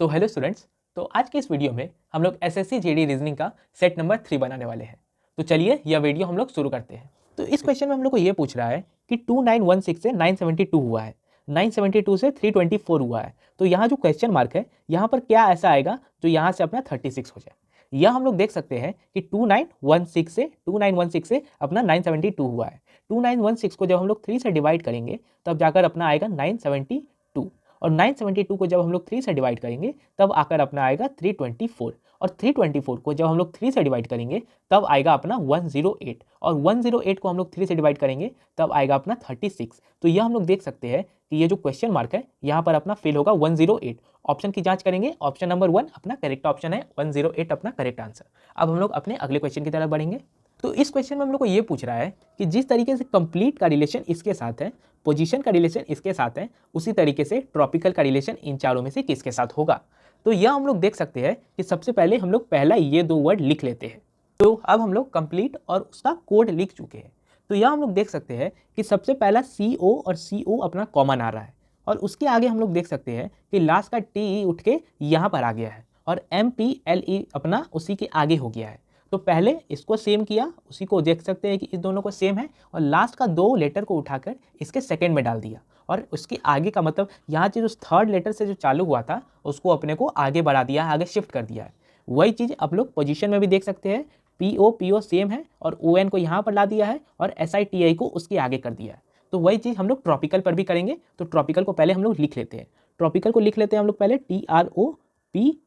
तो hello students, तो आज के इस वीडियो में हम लोग एसएससी जीडी रीजनिंग का सेट नंबर 3 बनाने वाले हैं। तो चलिए यह वीडियो हम लोग शुरू करते हैं। तो इस क्वेश्चन में हम लोग को ये पूछ रहा है कि 2916 से 972 हुआ है, 972 से 324 हुआ है। तो यहाँ जो क्वेश्चन मार्क है, यहाँ पर क्या ऐसा आएगा जो यहाँ से अपना 36 हो जाए। यह हम लोग देख सकते हैं कि 2916 से अपना 972 हुआ है। 2916 को जब हम लोग 3 से डिवाइड करेंगे तब जाकर अपना आएगा 972, और 972 को जब हम लोग 3 से डिवाइड करेंगे तब आकर अपना आएगा 324, और 324 को जब हम लोग 3 से डिवाइड करेंगे तब आएगा अपना 108, और 108 को हम लोग 3 से डिवाइड करेंगे तब आएगा अपना 36। तो यह हम लोग देख सकते हैं कि ये जो क्वेश्चन मार्क है यहाँ पर अपना फिल होगा 108। ऑप्शन की जांच करेंगे, ऑप्शन नंबर 1 अपना करेक्ट ऑप्शन है, 108 अपना करेक्ट आंसर। अब हम लोग अपने अगले क्वेश्चन की तरफ बढ़ेंगे। तो इस क्वेश्चन में हम लोग को ये पूछ रहा है कि जिस तरीके से कंप्लीट का रिलेशन इसके साथ है, पोजीशन का रिलेशन इसके साथ है, उसी तरीके से ट्रॉपिकल का रिलेशन इन चारों में से किसके साथ होगा। तो यह हम लोग देख सकते हैं कि सबसे पहले हम लोग पहला ये दो वर्ड लिख लेते हैं। तो अब हम लोग कंप्लीट और उसका कोड लिख चुके हैं। तो यह हम लोग देख सकते हैं कि सबसे पहला CO और CO अपना कॉमन आ रहा है, और उसके आगे हम लोग देख सकते हैं कि लास्ट का TE उठ के यहाँ पर आ गया है, और MPLE अपना उसी के आगे हो गया है। तो पहले इसको सेम किया, उसी को देख सकते हैं कि इस दोनों को सेम है, और लास्ट का 2 लेटर को उठाकर इसके सेकंड में डाल दिया, और उसके आगे का मतलब यहाँ से जो थर्ड लेटर से जो चालू हुआ था उसको अपने को आगे बढ़ा दिया है, आगे शिफ्ट कर दिया है। वही चीज़ आप लोग पोजीशन में भी देख सकते हैं, PO सेम है और ON को यहाँ पर ला दिया है और SITI को उसके आगे कर दिया है। तो वही चीज़ हम लोग ट्रॉपिकल पर भी करेंगे। तो ट्रॉपिकल को पहले हम लोग लिख लेते हैं, ट्रॉपिकल को लिख लेते हैं हम लोग पहले TROPICAL,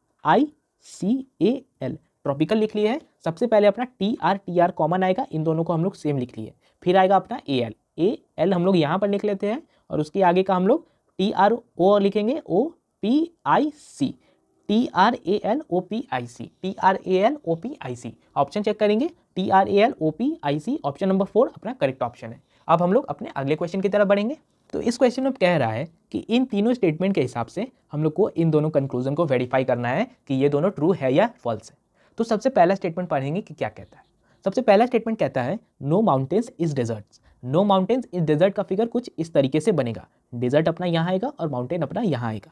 ट्रॉपिकल लिख लिए है। सबसे पहले अपना TR कॉमन आएगा, इन दोनों को हम लोग सेम लिख लिए। फिर आएगा अपना AL हम लोग यहाँ पर लिख लेते हैं, और उसके आगे का हम लोग TRO लिखेंगे, OPIC, TRALOPIC। ऑप्शन चेक करेंगे, TRALOPIC ऑप्शन नंबर 4 अपना करेक्ट ऑप्शन है। अब हम लोग अपने अगले क्वेश्चन की तरफ बढ़ेंगे। तो इस क्वेश्चन में कह रहा है कि इन तीनों स्टेटमेंट के हिसाब से हम लोग को इन दोनों कंक्लूजन को वेरीफाई करना है कि ये दोनों ट्रू है या फॉल्स है। तो सबसे पहला स्टेटमेंट पढ़ेंगे कि क्या कहता है। सबसे पहला स्टेटमेंट कहता है no mountains is deserts. No mountains is desert का फिगर कुछ इस तरीके से बनेगा, डेजर्ट अपना यहाँ आएगा और माउंटेन अपना यहाँ आएगा।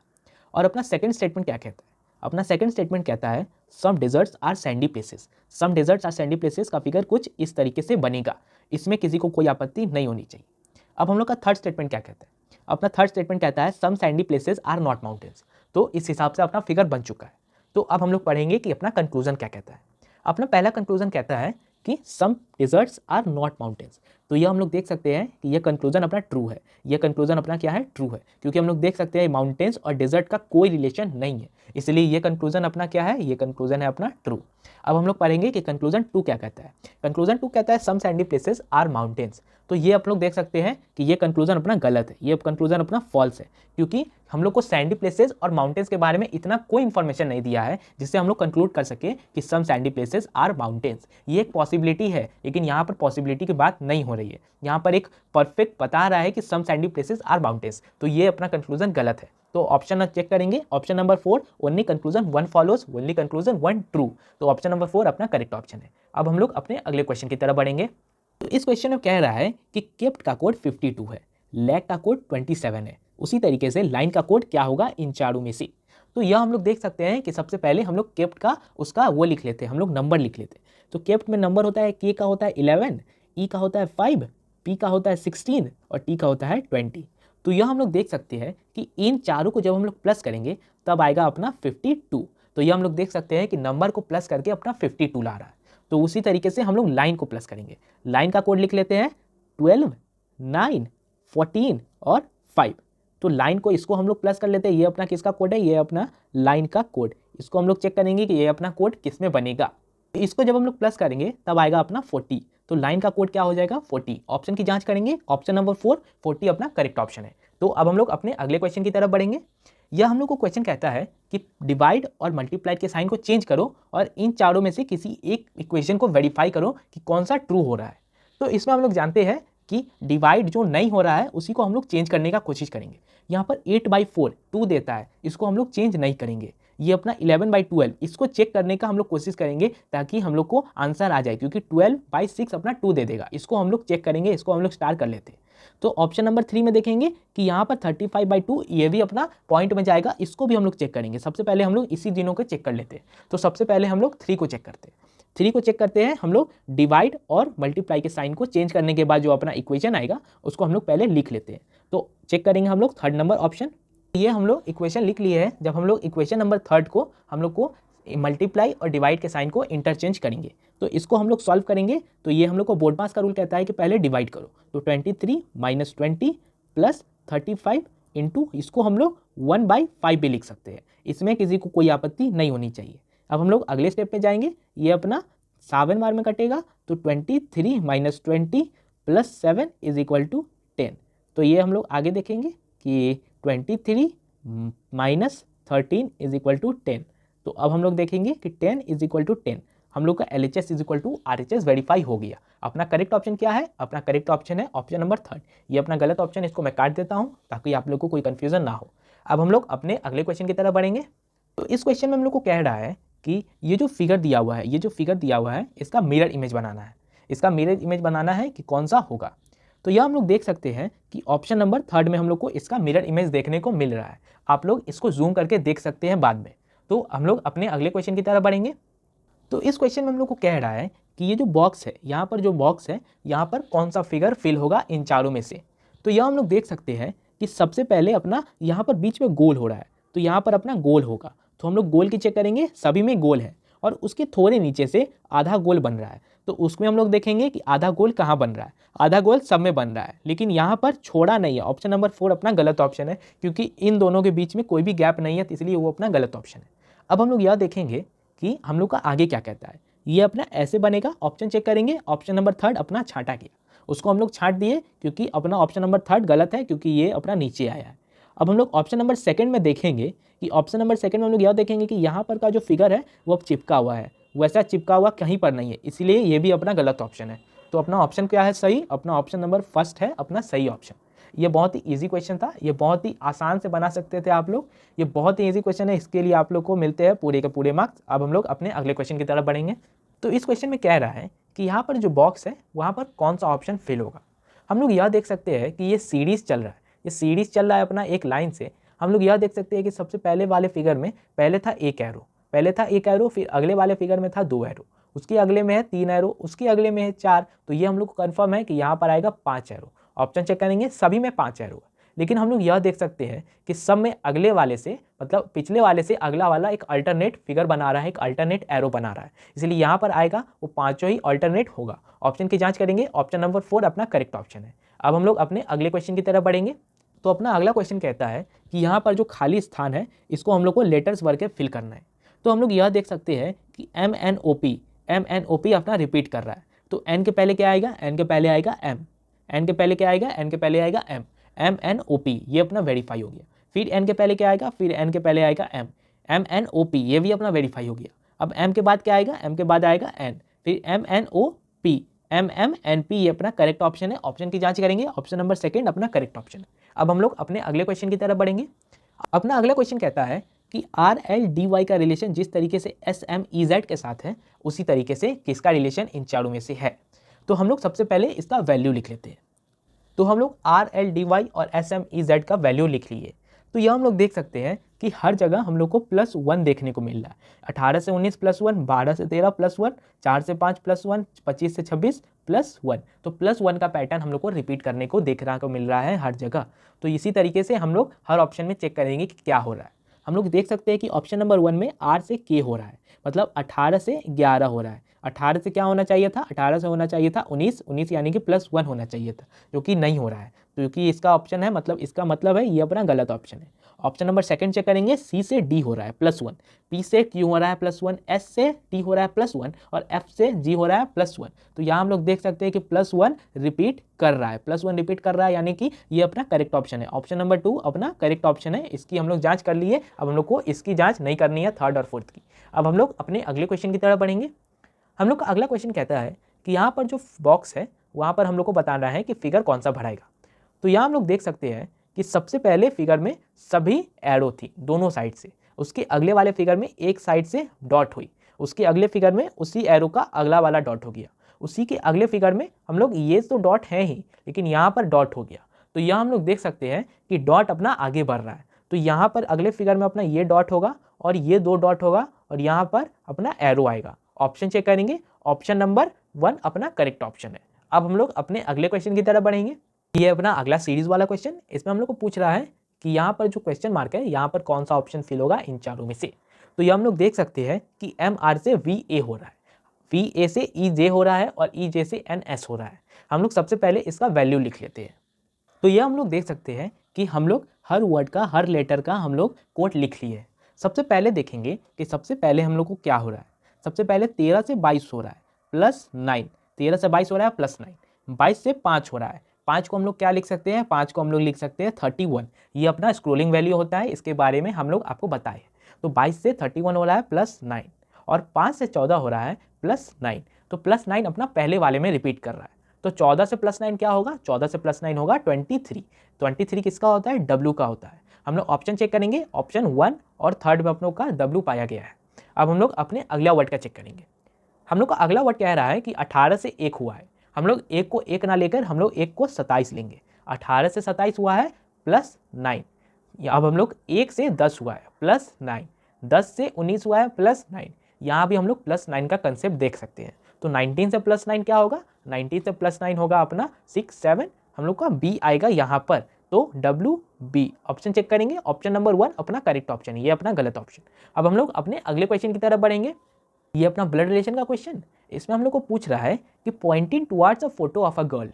और अपना सेकंड स्टेटमेंट क्या कहता है, अपना सेकंड स्टेटमेंट कहता है some deserts are sandy places. Some deserts are sandy places का फिगर कुछ इस तरीके से बनेगा, इसमें किसी को कोई आपत्ति नहीं होनी चाहिए। अब हम लोग का थर्ड स्टेटमेंट क्या कहता है, अपना थर्ड स्टेटमेंट कहता है some sandy places are not mountains. तो इस हिसाब से अपना फिगर बन चुका है। तो अब हम लोग पढ़ेंगे कि अपना कंक्लूजन क्या कहता है। अपना पहला कंक्लूजन कहता है कि सम डेजर्ट्स आर नॉट माउंटेन्स। तो ये हम लोग देख सकते हैं कि ये कंक्लूजन अपना ट्रू है। ये कंक्लूजन अपना क्या है, ट्रू है, क्योंकि हम लोग देख सकते हैं माउंटेन्स और डेजर्ट का कोई रिलेशन नहीं है, इसलिए ये कंक्लूजन अपना क्या है, ये कंक्लूजन है अपना ट्रू। अब हम लोग पढ़ेंगे कि कंक्लूजन 2 क्या कहता है। कंक्लूजन 2 कहता है some sandy places are mountains. तो ये आप लोग देख सकते हैं कि ये कंक्लूजन अपना गलत है, ये कंक्लूजन अपना फॉल्स है, क्योंकि हम लोग को सैंडी प्लेसेस और माउंटेन्स के बारे में इतना कोई इंफॉर्मेशन नहीं दिया है जिससे हम लोग कंक्लूड कर सके कि सम सैंडी प्लेसेस आर माउंटेन्स। ये एक पॉसिबिलिटी है, लेकिन यहाँ पर पॉसिबिलिटी की बात नहीं हो रही है, यहाँ पर एक परफेक्ट बता रहा है कि सम सैंडी प्लेसेस आर माउंटेन्स। तो ये अपना कंक्लूजन गलत है। तो ऑप्शन चेक करेंगे, option number 4 only conclusion 1 follows, only conclusion 1 true. तो ऑप्शन नंबर 4 अपना करेक्ट ऑप्शन है। अब हम लोग अपने अगले क्वेश्चन की तरफ बढ़ेंगे। तो इस क्वेश्चन में कह रहा है कि केप्ट का कोड 52 है, लैग का कोड 27 है, उसी तरीके से लाइन का कोड क्या होगा इन चारों में से। तो यह हम लोग देख सकते हैं कि सबसे पहले हम लोग केप्ट का उसका वो लिख लेते हैं, हम लोग नंबर लिख लेते हैं। तो केप्ट में नंबर होता है, के का होता है 11, ई का होता है 5, पी का होता है 16 और टी का होता है 20। तो यह हम लोग देख सकते हैं कि इन चारों को जब हम लोग प्लस करेंगे तब आएगा अपना 52। तो यह हम लोग देख सकते हैं कि नंबर को प्लस करके अपना 52 ला रहा है। तो उसी तरीके से हम लोग लाइन को प्लस करेंगे। लाइन का कोड लिख लेते हैं 12, 9, 14 और 5। तो लाइन को इसको हम लोग प्लस कर लेते हैं, ये अपना किसका कोड है, ये अपना लाइन का कोड। इसको हम लोग चेक करेंगे कि ये अपना कोड किस में बनेगा। इसको जब हम लोग प्लस करेंगे तब आएगा अपना 40। तो लाइन का कोड क्या हो जाएगा 40। ऑप्शन की जांच करेंगे, ऑप्शन नंबर 4 40 अपना करेक्ट ऑप्शन है। तो अब हम लोग अपने अगले क्वेश्चन की तरफ बढ़ेंगे। यह हम लोग को क्वेश्चन कहता है कि डिवाइड और मल्टीप्लाई के साइन को चेंज करो और इन चारों में से किसी एक इक्वेशन को वेरीफाई करो कि कौन सा ट्रू हो रहा है। तो इसमें हम लोग जानते हैं कि डिवाइड जो नहीं हो रहा है उसी को हम लोग चेंज करने का कोशिश करेंगे। यहाँ पर 8/4 2 देता है, इसको हम लोग चेंज नहीं करेंगे। ये अपना 11/12 इसको चेक करने का हम लोग कोशिश करेंगे ताकि हम लोग को आंसर आ जाए, क्योंकि 12/6 अपना 2 दे देगा। इसको हम लोग चेक करेंगे, इसको हम लोग स्टार कर लेते हैं। तो ऑप्शन नंबर 3 में देखेंगे कि यहाँ पर 35/2 ये भी अपना पॉइंट में जाएगा, इसको भी हम लोग चेक करेंगे। सबसे पहले हम लोग इसी तीनों को चेक कर लेते हैं। तो सबसे पहले हम लोग 3 को चेक करते हैं। 3 को चेक करते हैं हम लोग, डिवाइड और मल्टीप्लाई के साइन को चेंज करने के बाद जो अपना इक्वेशन आएगा उसको हम लोग पहले लिख लेते हैं। तो चेक करेंगे हम लोग थर्ड नंबर ऑप्शन। ये हम लोग इक्वेशन लिख लिए हैं। जब हम लोग इक्वेशन नंबर थर्ड को हम लोग को मल्टीप्लाई और डिवाइड के साइन को इंटरचेंज करेंगे, तो इसको हम लोग सॉल्व करेंगे। तो ये हम लोग को बोर्डमास का रूल कहता है कि पहले डिवाइड करो। तो 23 - 20 + 35 इंटू, इसको हम लोग 1/5 भी लिख सकते हैं, इसमें किसी को कोई आपत्ति नहीं होनी चाहिए। अब हम लोग अगले स्टेप पे जाएंगे। ये अपना 7 बार में कटेगा, तो 23 - 20 + 7 = 10। तो ये हम लोग आगे देखेंगे कि 23 - 13 = 10। तो अब हम लोग देखेंगे कि 10 = 10, हम लोग का LHS = RHS वेरीफाई हो गया। अपना करेक्ट ऑप्शन क्या है? अपना करेक्ट ऑप्शन है ऑप्शन नंबर थर्ड। ये अपना गलत ऑप्शन, इसको मैं काट देता हूँ ताकि आप लोग को कोई कंफ्यूजन ना हो। अब हम लोग अपने अगले क्वेश्चन की तरफ बढ़ेंगे। तो इस क्वेश्चन में हम लोग को कह रहा है कि ये जो फिगर दिया हुआ है, इसका मिरर इमेज बनाना है। इसका मिरर इमेज बनाना है कि कौन सा होगा। तो यह हम लोग देख सकते हैं कि ऑप्शन नंबर थर्ड में हम लोग को इसका मिरर इमेज देखने को मिल रहा है। आप लोग इसको जूम करके देख सकते हैं बाद में। तो हम लोग अपने अगले क्वेश्चन की तरफ बढ़ेंगे। तो इस क्वेश्चन में हम लोग को कह रहा है कि ये जो बॉक्स है, यहाँ पर जो बॉक्स है, यहाँ पर कौन सा फिगर फिल होगा इन चारों में से। तो यह हम लोग देख सकते हैं कि सबसे पहले अपना यहाँ पर बीच में गोल हो रहा है, तो यहाँ पर अपना गोल होगा। तो हम लोग गोल की चेक करेंगे, सभी में गोल है, और उसके थोड़े नीचे से आधा गोल बन रहा है। तो उसमें हम लोग देखेंगे कि आधा गोल कहाँ बन रहा है। आधा गोल सब में बन रहा है, लेकिन यहाँ पर छोड़ा नहीं है। ऑप्शन नंबर 4 अपना गलत ऑप्शन है, क्योंकि इन दोनों के बीच में कोई भी गैप नहीं है, तो इसलिए वो अपना गलत ऑप्शन है। अब हम लोग यह देखेंगे कि हम लोग का आगे क्या कहता है। ये अपना ऐसे बनेगा। ऑप्शन चेक करेंगे, ऑप्शन नंबर थर्ड अपना छांटा गया, उसको हम लोग छांट दिए, क्योंकि अपना ऑप्शन नंबर थर्ड गलत है, क्योंकि ये अपना नीचे आया है। अब हम लोग ऑप्शन नंबर सेकंड में देखेंगे कि ऑप्शन नंबर सेकंड में हम लोग यह देखेंगे कि यहाँ पर का जो फिगर है वो अब चिपका हुआ है, वैसा चिपका हुआ कहीं पर नहीं है, इसलिए ये भी अपना गलत ऑप्शन है। तो अपना ऑप्शन क्या है सही? अपना ऑप्शन नंबर फर्स्ट है अपना सही ऑप्शन। ये बहुत ही इजी क्वेश्चन था, ये बहुत ही आसान से बना सकते थे आप लोग। ये बहुत ही इजी क्वेश्चन है, इसके लिए आप लोग को मिलते हैं पूरे के पूरे मार्क्स। अब हम लोग अपने अगले क्वेश्चन की तरफ बढ़ेंगे। तो इस क्वेश्चन में कह रहा है कि यहाँ पर जो बॉक्स है वहाँ पर कौन सा ऑप्शन फिल होगा। हम लोग यह देख सकते हैं कि ये सीरीज चल रहा है, ये सीरीज चल रहा है अपना एक लाइन से। हम लोग यह देख सकते हैं कि सबसे पहले वाले फिगर में पहले था एक एरो, फिर अगले वाले फिगर में था 2 एरो, उसके अगले में है 3 एरो, उसके अगले में है 4। तो ये हम लोग को कन्फर्म है कि यहाँ पर आएगा 5 एरो। ऑप्शन चेक करेंगे, सभी में 5 एरो है, लेकिन हम लोग यह देख सकते हैं कि सब में अगले वाले से, मतलब पिछले वाले से अगला वाला एक अल्टरनेट फिगर बना रहा है, एक अल्टरनेट एरो बना रहा है, इसलिए यहाँ पर आएगा वो पांचों ही अल्टरनेट होगा। ऑप्शन की जांच करेंगे, ऑप्शन नंबर 4 अपना करेक्ट ऑप्शन है। अब हम लोग अपने अगले क्वेश्चन की तरफ बढ़ेंगे। तो अपना अगला क्वेश्चन कहता है कि यहाँ पर जो खाली स्थान है इसको हम लोग को लेटर्स भर के फिल करना है। तो हम लोग यह देख सकते हैं कि MNOP अपना रिपीट कर रहा है। तो N के पहले क्या आएगा? N के पहले आएगा M, N के पहले क्या आएगा? N के पहले आएगा M, MNOP ये अपना वेरीफाई हो गया। फिर N के पहले क्या आएगा? फिर N के पहले आएगा M, MNOP ये भी अपना वेरीफाई हो गया। अब M के बाद क्या आएगा? M के बाद आएगा N, फिर MNOP, MMNP ये अपना करेक्ट ऑप्शन है। ऑप्शन की जांच करेंगे, ऑप्शन नंबर सेकंड अपना करेक्ट ऑप्शन है। अब हम लोग अपने अगले क्वेश्चन की तरफ बढ़ेंगे। अपना अगला क्वेश्चन कहता है कि RLDY का रिलेशन जिस तरीके से SMEZ के साथ है, उसी तरीके से किसका रिलेशन इन चारों में से है। तो हम लोग सबसे पहले इसका वैल्यू लिख लेते हैं। तो हम लोग RLDY और SMEZ का वैल्यू लिख लिए। तो यह हम लोग देख सकते हैं कि हर जगह हम लोग को +1 देखने को मिल रहा है। 18 से 19 +1, 12 से 13 +1, 4 से 5 +1, 25 से 26 +1। तो +1 का पैटर्न हम लोग को रिपीट करने को देखने को मिल रहा है हर जगह। तो इसी तरीके से हम लोग हर ऑप्शन में चेक करेंगे कि क्या हो रहा है। हम लोग देख सकते हैं कि ऑप्शन नंबर 1 में R से K हो रहा है, मतलब 18 से 11 हो रहा है। 18 से क्या होना चाहिए था? 18 से होना चाहिए था 19, 19 यानी कि +1 होना चाहिए था, जो कि नहीं हो रहा है। तो क्योंकि इसका ऑप्शन है, मतलब इसका मतलब है ये अपना गलत ऑप्शन है। ऑप्शन नंबर सेकंड चेक करेंगे, C से D हो रहा है +1, P से Q हो रहा है +1, S से T हो रहा है +1 और F से G हो रहा है +1। तो यहाँ हम लोग देख सकते हैं कि +1 रिपीट कर रहा है, +1 रिपीट कर रहा है, यानी कि ये अपना करेक्ट ऑप्शन है। ऑप्शन नंबर 2 अपना करेक्ट ऑप्शन है। इसकी हम लोग जांच कर लिए। अब हम लोग को इसकी जांच नहीं करनी है, थर्ड और फोर्थ की। अब हम लोग अपने अगले क्वेश्चन की तरफ बढ़ेंगे। हम लोग का अगला क्वेश्चन कहता है कि यहाँ पर जो बॉक्स है वहाँ पर हम लोग को बताना है कि फिगर कौन सा भराएगा। तो यहाँ हम लोग देख सकते हैं कि सबसे पहले फिगर में सभी एरो थी दोनों साइड से, उसके अगले वाले फिगर में एक साइड से डॉट हुई, उसके अगले फिगर में उसी एरो का अगला वाला डॉट हो गया, उसी के अगले फिगर में हम लोग ये तो डॉट है ही, लेकिन यहाँ पर डॉट हो गया, तो यहाँ हम लोग देख सकते हैं कि डॉट अपना आगे बढ़ रहा है। तो यहाँ पर अगले फिगर में अपना ये डॉट होगा और ये 2 डॉट होगा और यहाँ पर अपना एरो आएगा। ऑप्शन चेक करेंगे, ऑप्शन नंबर 1 अपना करेक्ट ऑप्शन है। अब हम लोग अपने अगले क्वेश्चन की तरफ बढ़ेंगे। ये अपना अगला सीरीज वाला क्वेश्चन, इसमें हम लोग को पूछ रहा है कि यहाँ पर जो क्वेश्चन मार्क है यहाँ पर कौन सा ऑप्शन फिल होगा इन चारों में से। तो ये हम लोग देख सकते हैं कि MR से VA हो रहा है, VA से EJ हो रहा है और EJ से NS हो रहा है। हम लोग सबसे पहले इसका वैल्यू लिख लेते हैं। तो ये हम लोग देख सकते हैं कि हम लोग हर वर्ड का, हर लेटर का हम लोग कोड लिख लिए। सबसे पहले देखेंगे कि सबसे पहले हम लोग को क्या हो रहा है। सबसे पहले 13 से 22 हो रहा है +9, 13 से 22 हो रहा है +9, 22 से 5 हो रहा है, 5 को हम लोग क्या लिख सकते हैं, 5 को हम लोग लिख सकते हैं 31। ये अपना स्क्रोलिंग वैल्यू होता है, इसके बारे में हम लोग आपको बताए। तो 22 से 31 हो रहा है +9 और 5 से 14 हो रहा है +9। तो +9 अपना पहले वाले में रिपीट कर रहा है। तो 14 से +9 क्या होगा, 14 से +9 होगा 23। 23 किसका होता है, W का होता है। हम लोग ऑप्शन चेक करेंगे, ऑप्शन 1 और 3 में हम लोग का W पाया गया है। अब हम लोग अपने अगला वर्ड का चेक करेंगे। हम लोग का अगला वर्ड कह रहा है कि 18 से 1 हुआ है। हम लोग 1 को 1 ना लेकर हम लोग 1 को 27 लेंगे। 18 से 27 हुआ है +9। अब हम लोग 1 से 10 हुआ है +9, 10 से 19 हुआ है +9। यहाँ भी हम लोग +9 का कंसेप्ट देख सकते हैं। तो 19 से +9 क्या होगा, 19 से +9 होगा अपना 6, 7, हम लोग का B आएगा यहाँ पर। तो WB ऑप्शन चेक करेंगे, ऑप्शन नंबर 1 अपना करेक्ट ऑप्शन है, ये अपना गलत ऑप्शन। अब हम लोग अपने अगले क्वेश्चन की तरफ बढ़ेंगे। ये अपना ब्लड रिलेशन का क्वेश्चन, इसमें हम लोग को पूछ रहा है कि pointing towards a photo of a girl,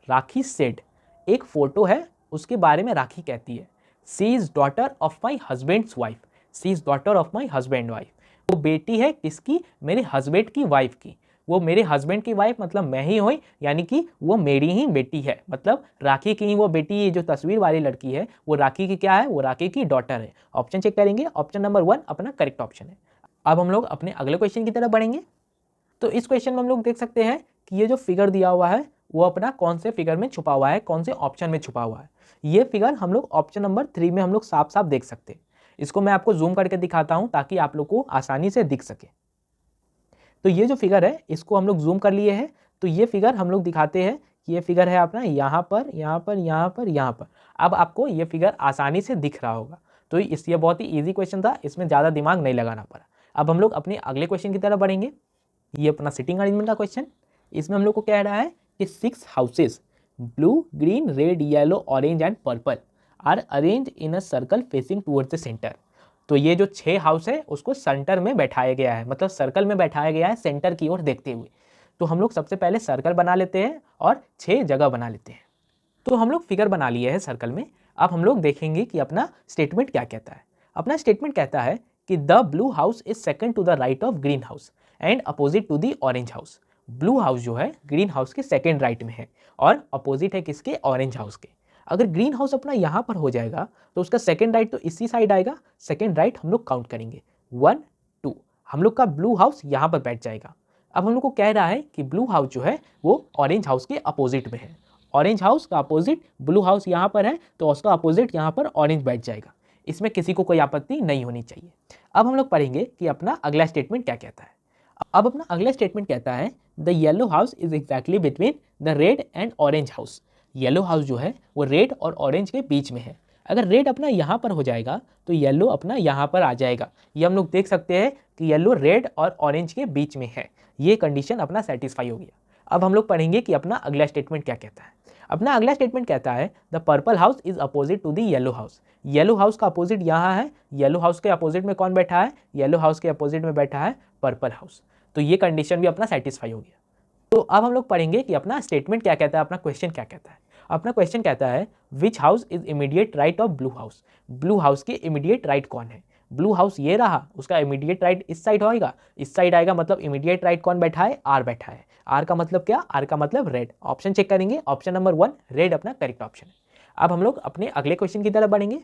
Rakhi said, एक फोटो है उसके बारे में राखी कहती है, she is daughter of my husband's wife, she is daughter of my husband wife, वो बेटी है किसकी, मेरे हस्बैंड की वाइफ की। वो मेरे हस्बैंड की वाइफ मतलब मैं ही हुई, यानी कि वो मेरी ही बेटी है, मतलब राखी की ही वो बेटी, ये जो तस्वीर वाली लड़की है वो राखी की क्या है, वो राखी की डॉटर है। ऑप्शन चेक करेंगे, ऑप्शन नंबर 1 अपना करेक्ट ऑप्शन है। अब हम लोग अपने अगले क्वेश्चन की तरफ बढ़ेंगे। तो इस क्वेश्चन में हम लोग देख सकते हैं कि ये जो फिगर दिया हुआ है वो अपना कौन से फिगर में छुपा हुआ है, कौन से ऑप्शन में छुपा हुआ है। ये फिगर हम लोग ऑप्शन नंबर 3 में हम लोग साफ साफ देख सकते हैं। इसको मैं आपको जूम करके दिखाता हूं ताकि आप लोग को आसानी से दिख सके। तो ये जो फिगर है इसको हम लोग जूम कर लिए हैं। तो ये फिगर हम लोग दिखाते हैं कि ये फिगर है अपना यहाँ पर, यहाँ पर, यहाँ पर, यहाँ पर। अब आपको ये फिगर आसानी से दिख रहा होगा। तो ये बहुत ही ईजी क्वेश्चन था, इसमें ज़्यादा दिमाग नहीं लगाना पड़ा। अब हम लोग अपने अगले क्वेश्चन की तरफ बढ़ेंगे। ये अपना सिटिंग अरेंजमेंट का क्वेश्चन, इसमें हम लोग को कह रहा है कि 6 houses blue, green, red, yellow, orange and purple are arrange in a circle facing towards the centre. तो ये जो 6 हाउस है उसको सेंटर में बैठाया गया है, मतलब सर्कल में बैठाया गया है सेंटर की ओर देखते हुए। तो हम लोग सबसे पहले सर्कल बना लेते हैं और 6 जगह बना लेते हैं। तो हम लोग फिगर बना लिए हैं सर्कल में। अब हम लोग देखेंगे कि अपना स्टेटमेंट क्या कहता है। अपना स्टेटमेंट कहता है कि the blue house is second to the right of green house and opposite to the orange house. Blue house जो है ग्रीन हाउस के सेकंड राइट में है और अपोजिट है किसके, ऑरेंज हाउस के। अगर ग्रीन हाउस अपना यहाँ पर हो जाएगा तो उसका सेकंड राइट तो इसी साइड आएगा। सेकंड राइट हम लोग काउंट करेंगे 1, 2, हम लोग का ब्लू हाउस यहाँ पर बैठ जाएगा। अब हम लोग को कह रहा है कि ब्लू हाउस जो है वो ऑरेंज हाउस के अपोजिट में है। ऑरेंज हाउस का अपोजिट ब्लू हाउस यहाँ पर है तो उसका अपोजिट यहाँ पर ऑरेंज बैठ जाएगा। इसमें किसी को कोई आपत्ति नहीं होनी चाहिए। अब हम लोग पढ़ेंगे कि अपना अगला स्टेटमेंट क्या कहता है। अब अपना अगला स्टेटमेंट कहता है the yellow house is exactly between the red and orange house. Yellow house जो है वो रेड और ऑरेंज के बीच में है। अगर रेड अपना यहाँ पर हो जाएगा तो येलो अपना यहाँ पर आ जाएगा। ये हम लोग देख सकते हैं कि येलो रेड और ऑरेंज के बीच में है। ये कंडीशन अपना सेटिस्फाई हो गया। अब हम लोग पढ़ेंगे कि अपना अगला स्टेटमेंट क्या कहता है। अपना अगला स्टेटमेंट कहता है the purple house is opposite to the yellow house. Yellow house का अपोजिट यहाँ है। येलो हाउस के अपोजिट में कौन बैठा है, येलो हाउस के अपोजिट में बैठा है पर्पल हाउस। तो ये कंडीशन भी अपना सेटिस्फाई हो गया। तो अब हम लोग पढ़ेंगे कि अपना स्टेटमेंट क्या कहता है, अपना क्वेश्चन क्या कहता है। अपना क्वेश्चन कहता है विच house is immediate right of blue house. Blue house के इमीडिएट राइट कौन है। ब्लू हाउस ये रहा, उसका इमीडिएट राइट इस साइड होएगा, इस साइड आएगा, मतलब इमीडिएट राइट कौन बैठा है, आर बैठा है। आर का मतलब क्या, आर का मतलब रेड। ऑप्शन चेक करेंगे, ऑप्शन नंबर 1 रेड अपना करेक्ट ऑप्शन है। अब हम लोग अपने अगले क्वेश्चन की तरफ बढ़ेंगे।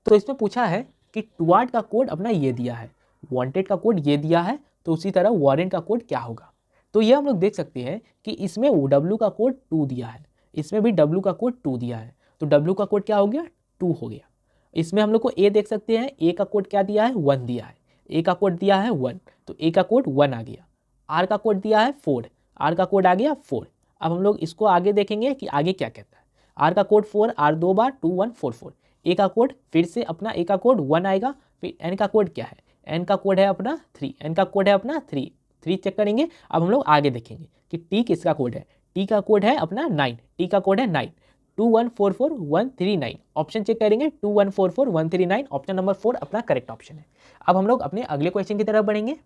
तो इसमें पूछा है कि टुवर्ड का कोड अपना ये दिया है, वांटेड का कोड ये दिया है, तो उसी तरह वारंट का कोड क्या होगा। तो ये हम लोग देख सकते हैं कि इसमें W का कोड 2 दिया है, इसमें भी W का कोड 2 दिया है। तो W का कोड क्या हो गया, 2 हो गया। इसमें हम लोग को A देख सकते हैं, A का कोड क्या दिया है, 1 दिया है। A का कोड दिया है 1, तो A का कोड 1 आ गया। R का कोड दिया है 4, आर का कोड आ गया 4। अब हम लोग इसको आगे देखेंगे कि आगे क्या कहता है। आर का कोड 4, आर 2 बार 2144। ए का कोड फिर से अपना ए का कोड 1 आएगा। फिर एन का कोड क्या है, एन का कोड है अपना 3, एन का कोड है अपना 3 चेक करेंगे। अब हम लोग आगे देखेंगे कि टी किसका कोड है, टी का कोड है अपना 9, टी का कोड है 9, 2144139। ऑप्शन चेक करेंगे 2144139, ऑप्शन नंबर 4 अपना करेक्ट ऑप्शन है। अब हम लोग अपने अगले क्वेश्चन की तरफ बढ़ेंगे।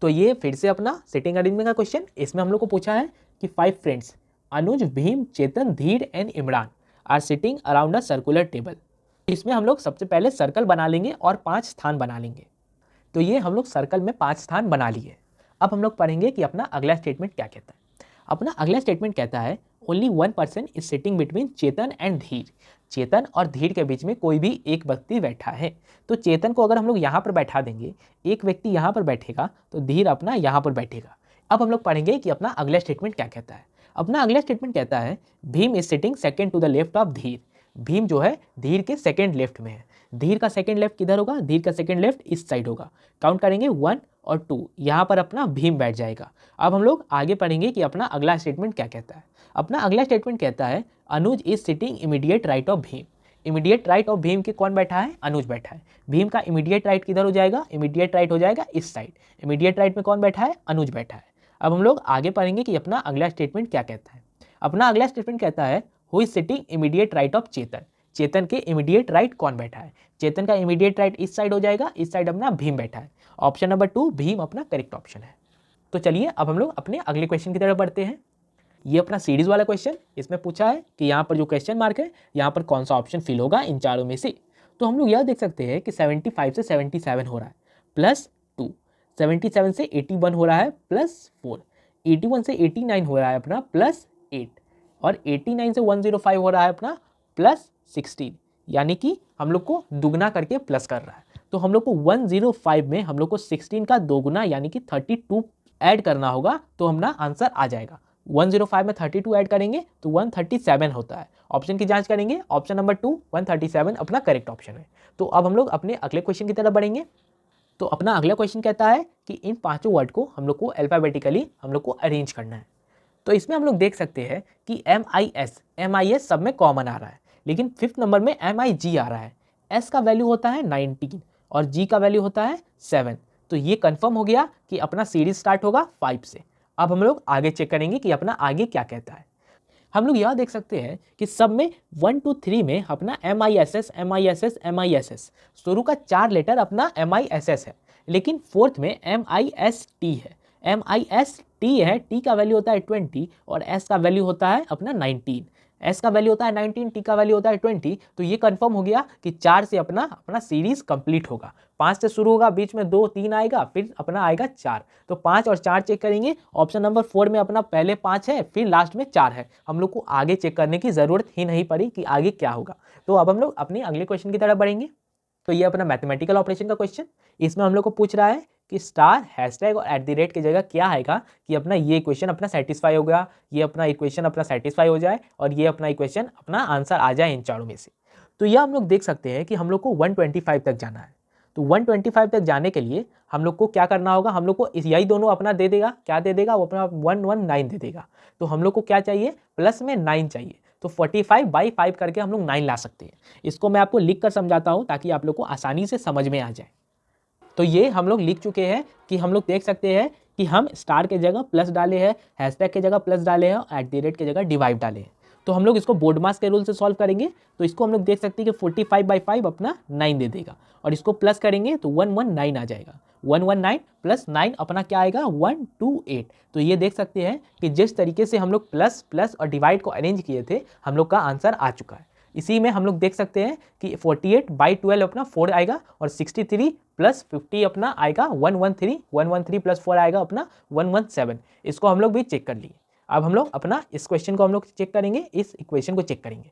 तो ये फिर से अपना सिटिंग अरेंजमेंट का क्वेश्चन। इसमें हम लोग को पूछा है कि 5 friends Anuj, Bhim, Chetan, Dhir and Imran are sitting around a circular table. इसमें हम लोग सबसे पहले सर्कल बना लेंगे और 5 स्थान बना लेंगे। तो ये हम लोग सर्कल में 5 स्थान बना लिए। अब हम लोग पढ़ेंगे कि अपना अगला स्टेटमेंट क्या कहता है। अपना अगला स्टेटमेंट कहता है only 1 person is sitting between Chetan and धीर। चेतन और धीर के बीच में कोई भी एक व्यक्ति बैठा है। तो चेतन को अगर हम लोग यहाँ पर बैठा देंगे, एक व्यक्ति यहाँ पर बैठेगा तो धीर अपना यहाँ पर बैठेगा। अब हम लोग पढ़ेंगे कि अपना अगला स्टेटमेंट क्या कहता है। अपना अगला स्टेटमेंट कहता है Bhim is sitting second to the left of Dhir. Bhim जो है धीर के सेकेंड लेफ्ट में है। धीर का सेकेंड लेफ्ट किधर होगा, धीर का सेकेंड लेफ्ट इस साइड होगा। काउंट करेंगे 1 और 2, यहाँ पर अपना भीम बैठ जाएगा। अब हम लोग आगे पढ़ेंगे कि अपना अगला स्टेटमेंट क्या कहता है। अपना अगला स्टेटमेंट कहता है Anuj is sitting immediate right of Bhim. Immediate right of Bhim के कौन बैठा है, अनुज बैठा है। भीम का इमीडिएट राइट किधर हो जाएगा, इमीडिएट राइट हो जाएगा इस साइड। इमीडिएट राइट में कौन बैठा है, अनुज बैठा है। अब हम लोग आगे पढ़ेंगे कि अपना अगला स्टेटमेंट क्या कहता है। अपना अगला स्टेटमेंट कहता है who is sitting immediate right of Chetan. Chetan के इमीडिएट राइट कौन बैठा है, चेतन का इमीडिएट राइट इस साइड हो जाएगा, इस साइड अपना भीम बैठा है। ऑप्शन नंबर 2 भीम अपना करेक्ट ऑप्शन है। तो चलिए अब हम लोग अपने अगले क्वेश्चन की तरफ बढ़ते हैं। ये अपना सीरीज वाला क्वेश्चन। इसमें पूछा है कि यहाँ पर जो क्वेश्चन मार्क है यहाँ पर कौन सा ऑप्शन फिल होगा इन चारों में से। तो हम लोग यह देख सकते हैं कि 75 से 77 हो रहा है +2, 77 से 81 हो रहा है +4, 81 से 89 हो रहा है अपना +8 और 89 से 105 हो रहा है अपना +16। यानी कि हम लोग को दुगना करके प्लस कर रहा है। तो हम लोग को 105 में हम लोग को 16 का दोगुना यानी कि 32 ऐड करना होगा तो हमारा आंसर आ जाएगा। 105 में 32 ऐड करेंगे तो 137 होता है। ऑप्शन की जांच करेंगे, ऑप्शन नंबर 2 137 अपना करेक्ट ऑप्शन है। तो अब हम लोग अपने अगले क्वेश्चन की तरफ बढ़ेंगे। तो अपना अगला क्वेश्चन कहता है कि इन पांचों वर्ड को हम लोग को अल्फाबेटिकली हम लोग को अरेंज करना है। तो इसमें हम लोग देख सकते हैं कि MIS सब में कॉमन आ रहा है, लेकिन 5th नंबर में MIG आ रहा है। S का वैल्यू होता है 19 और G का वैल्यू होता है 7। तो ये कंफर्म हो गया कि अपना सीरीज स्टार्ट होगा 5 से। अब हम लोग आगे चेक करेंगे कि अपना आगे क्या कहता है। हम लोग यह देख सकते हैं कि सब में 1 2 3 में अपना MISS शुरू का 4 लेटर अपना MISS है, लेकिन 4th में MIST है। MIST है, T का वैल्यू होता है 20 और S का वैल्यू होता है अपना 19। S का वैल्यू होता है 19, T का वैल्यू होता है 20। तो ये कंफर्म हो गया कि 4 से अपना सीरीज कंप्लीट होगा। 5 से शुरू होगा, बीच में 2 3 आएगा, फिर अपना आएगा 4। तो 5 और 4 चेक करेंगे। ऑप्शन नंबर 4 में अपना पहले 5 है, फिर लास्ट में 4 है। हम लोग को आगे चेक करने की ज़रूरत ही नहीं पड़ी कि आगे क्या होगा। तो अब हम लोग अपने अगले क्वेश्चन की तरफ बढ़ेंगे। तो ये अपना मैथमेटिकल ऑपरेशन का क्वेश्चन। इसमें हम लोग को पूछ रहा है कि स्टार, हैशटैग और @ की जगह क्या आएगा कि अपना ये इक्वेशन अपना सेटिस्फाई हो गया, ये अपना इक्वेशन अपना सेटिस्फाई हो जाए और ये अपना इक्वेशन अपना आंसर आ जाए इन चारों में से। तो यह हम लोग देख सकते हैं कि हम लोग को 125 तक जाना है। तो 125 तक जाने के लिए हम लोग को क्या करना होगा, हम लोग को यही दोनों अपना दे देगा। क्या दे देगा, वो अपना 119 दे देगा। तो हम लोग को क्या चाहिए, प्लस में 9 चाहिए। तो 45/5 करके हम लोग 9 ला सकते हैं। इसको मैं आपको लिख कर समझाता हूँ ताकि आप लोग को आसानी से समझ में आ जाए। तो ये हम लोग लिख चुके हैं कि हम लोग देख सकते हैं कि हम स्टार के जगह प्लस डाले हैं, हैशटैग के जगह प्लस डाले हैं और @ की जगह डिवाइड डाले हैं। तो हम लोग इसको बोर्ड मास के रूल से सॉल्व करेंगे। तो इसको हम लोग देख सकते हैं कि 45/5 अपना 9 दे देगा और इसको प्लस करेंगे तो 119 आ जाएगा। 119 + 9 अपना क्या आएगा, 128। तो ये देख सकते हैं कि जिस तरीके से हम लोग प्लस प्लस और डिवाइड को अरेंज किए थे, हम लोग का आंसर आ चुका है। इसी में हम लोग देख सकते हैं कि 48/12 अपना 4 आएगा और 63 + 50 अपना आएगा 113, 113 + 4 आएगा अपना 117। इसको हम लोग भी चेक कर लिए। अब हम लोग अपना इस क्वेश्चन को हम लोग चेक करेंगे, इस इक्वेशन को चेक करेंगे।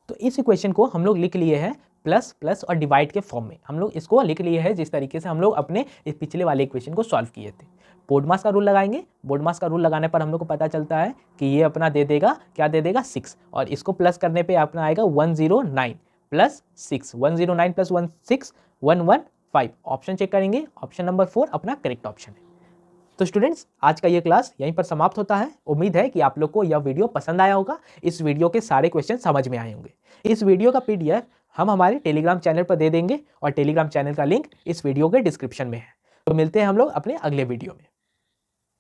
तो इस इक्वेशन को हम लोग लिख लिए हैं प्लस प्लस और डिवाइड के फॉर्म में। हम लोग इसको लिख लिए हैं जिस तरीके से हम लोग अपने इस पिछले वाले इक्वेशन को सॉल्व किए थे। बोर्ड मास का रूल लगाएंगे। बोर्ड मास का रूल लगाने पर हम लोग को पता चलता है कि ये अपना दे देगा, क्या दे देगा, 6। और इसको प्लस करने पे अपना आएगा 109 + 6, 109 + 16 115। ऑप्शन चेक करेंगे, ऑप्शन नंबर 4 अपना करेक्ट ऑप्शन है। तो स्टूडेंट्स आज का ये क्लास यहीं पर समाप्त होता है। उम्मीद है कि आप लोग को यह वीडियो पसंद आया होगा, इस वीडियो के सारे क्वेश्चन समझ में आए होंगे। इस वीडियो का PDF हम हमारे टेलीग्राम चैनल पर दे देंगे और टेलीग्राम चैनल का लिंक इस वीडियो के डिस्क्रिप्शन में है। तो मिलते हैं हम लोग अपने अगले वीडियो में।